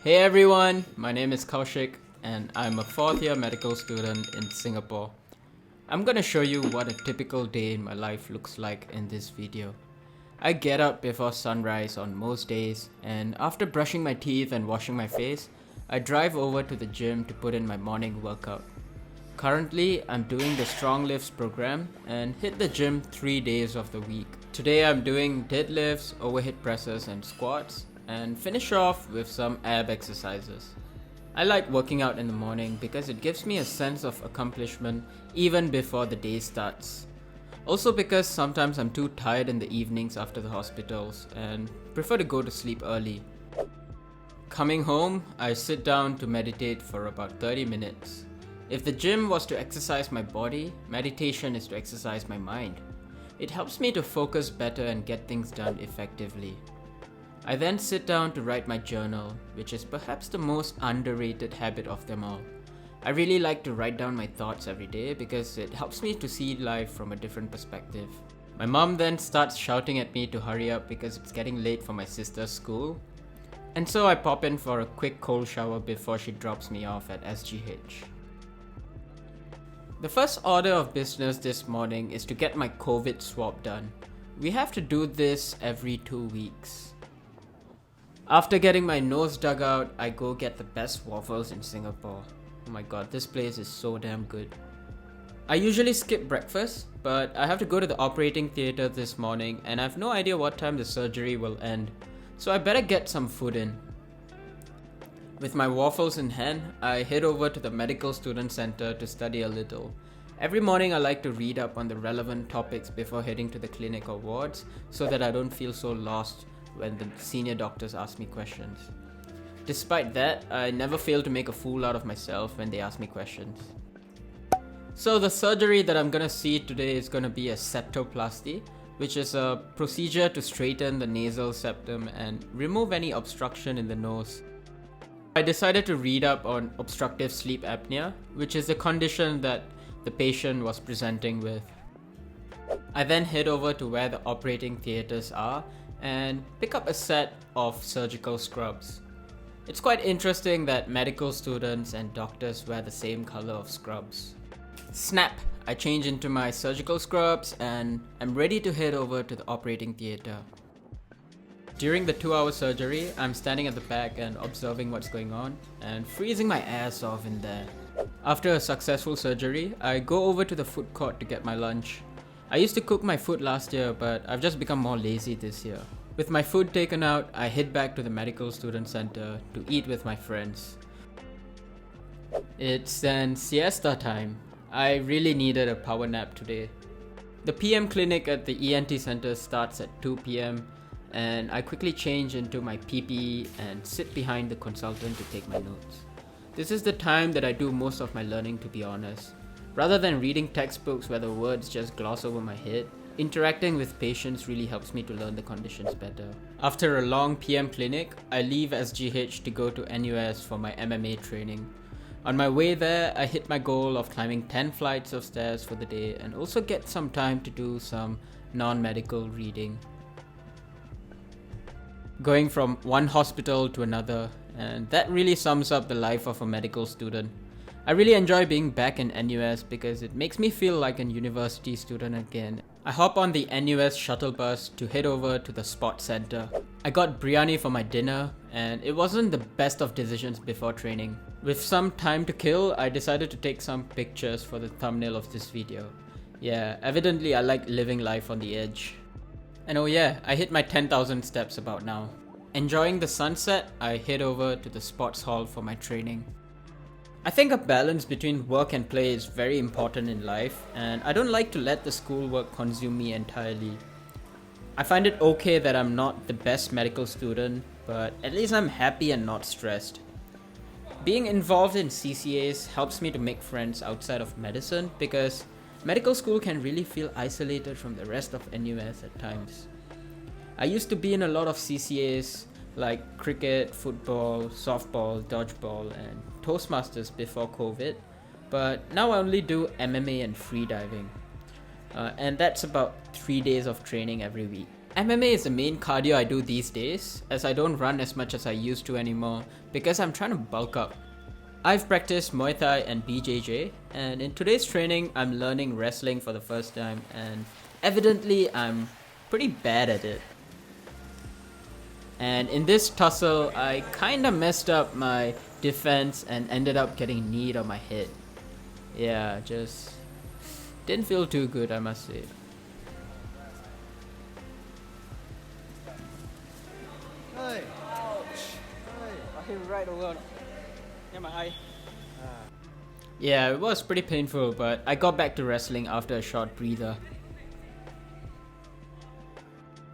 Hey everyone, my name is Kaushik and I'm a fourth year medical student in Singapore. I'm gonna show you what a typical day in my life looks like in this video. I get up before sunrise on most days, and after brushing my teeth and washing my face, I drive over to the gym to put in my morning workout. Currently, I'm doing the Strong Lifts program and hit the gym 3 days of the week. Today I'm doing deadlifts, overhead presses and squats, and finish off with some ab exercises. I like working out in the morning because it gives me a sense of accomplishment even before the day starts. Also because sometimes I'm too tired in the evenings after the hospitals and prefer to go to sleep early. Coming home, I sit down to meditate for about 30 minutes. If the gym was to exercise my body, meditation is to exercise my mind. It helps me to focus better and get things done effectively. I then sit down to write my journal, which is perhaps the most underrated habit of them all. I really like to write down my thoughts every day because it helps me to see life from a different perspective. My mom then starts shouting at me to hurry up because it's getting late for my sister's school. And so I pop in for a quick cold shower before she drops me off at SGH. The first order of business this morning is to get my COVID swab done. We have to do this every 2 weeks. After getting my nose dug out, I go get the best waffles in Singapore. Oh my god, this place is so damn good. I usually skip breakfast, but I have to go to the operating theatre this morning and I have no idea what time the surgery will end, so I better get some food in. With my waffles in hand, I head over to the Medical Student Centre to study a little. Every morning I like to read up on the relevant topics before heading to the clinic or wards so that I don't feel so lost when the senior doctors ask me questions. Despite that, I never fail to make a fool out of myself when they ask me questions. So the surgery that I'm gonna see today is gonna be a septoplasty, which is a procedure to straighten the nasal septum and remove any obstruction in the nose. I decided to read up on obstructive sleep apnea, which is a condition that the patient was presenting with. I then head over to where the operating theatres are and pick up a set of surgical scrubs. It's quite interesting that medical students and doctors wear the same color of scrubs. Snap! I change into my surgical scrubs and I'm ready to head over to the operating theatre. During the 2-hour surgery, I'm standing at the back and observing what's going on and freezing my ass off in there. After a successful surgery, I go over to the food court to get my lunch. I used to cook my food last year, but I've just become more lazy this year. With my food taken out, I head back to the Medical Student Centre to eat with my friends. It's then siesta time. I really needed a power nap today. The PM clinic at the ENT Centre starts at 2 PM and I quickly change into my PPE and sit behind the consultant to take my notes. This is the time that I do most of my learning, to be honest. Rather than reading textbooks where the words just gloss over my head, interacting with patients really helps me to learn the conditions better. After a long PM clinic, I leave SGH to go to NUS for my MMA training. On my way there, I hit my goal of climbing 10 flights of stairs for the day and also get some time to do some non-medical reading. Going from one hospital to another, and that really sums up the life of a medical student. I really enjoy being back in NUS because it makes me feel like a university student again. I hop on the NUS shuttle bus to head over to the sports center. I got biryani for my dinner and it wasn't the best of decisions before training. With some time to kill, I decided to take some pictures for the thumbnail of this video. Yeah, evidently I like living life on the edge. And oh yeah, I hit my 10,000 steps about now. Enjoying the sunset, I head over to the sports hall for my training. I think a balance between work and play is very important in life, and I don't like to let the schoolwork consume me entirely. I find it okay that I'm not the best medical student, but at least I'm happy and not stressed. Being involved in CCAs helps me to make friends outside of medicine because medical school can really feel isolated from the rest of NUS at times. I used to be in a lot of CCAs like cricket, football, softball, dodgeball, and Toastmasters before COVID, but now I only do MMA and freediving. And that's about 3 days of training every week. MMA is the main cardio I do these days, as I don't run as much as I used to anymore because I'm trying to bulk up. I've practiced Muay Thai and BJJ, and in today's training I'm learning wrestling for the first time, and evidently I'm pretty bad at it. And in this tussle I kinda messed up my defense and ended up getting kneed on my head. Yeah, just didn't feel too good, I must say. Hey. Ouch! Hey. I hit right over near my eye. Yeah, it was pretty painful, but I got back to wrestling after a short breather.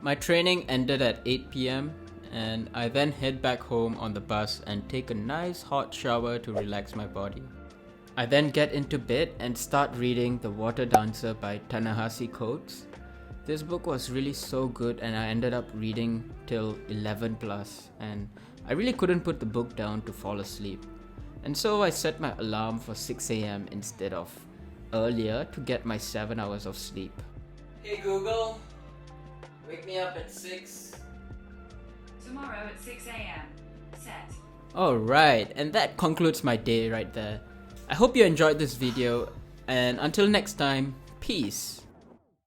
My training ended at 8 PM and I then head back home on the bus and take a nice hot shower to relax my body. I then get into bed and start reading The Water Dancer by Ta-Nehisi Coates. This book was really so good and I ended up reading till 11 plus, and I really couldn't put the book down to fall asleep. And so I set my alarm for 6 AM instead of earlier to get my 7 hours of sleep. Hey Google, wake me up at 6. Tomorrow at 6 AM. Set. Alright, and that concludes my day right there. I hope you enjoyed this video, and until next time, peace.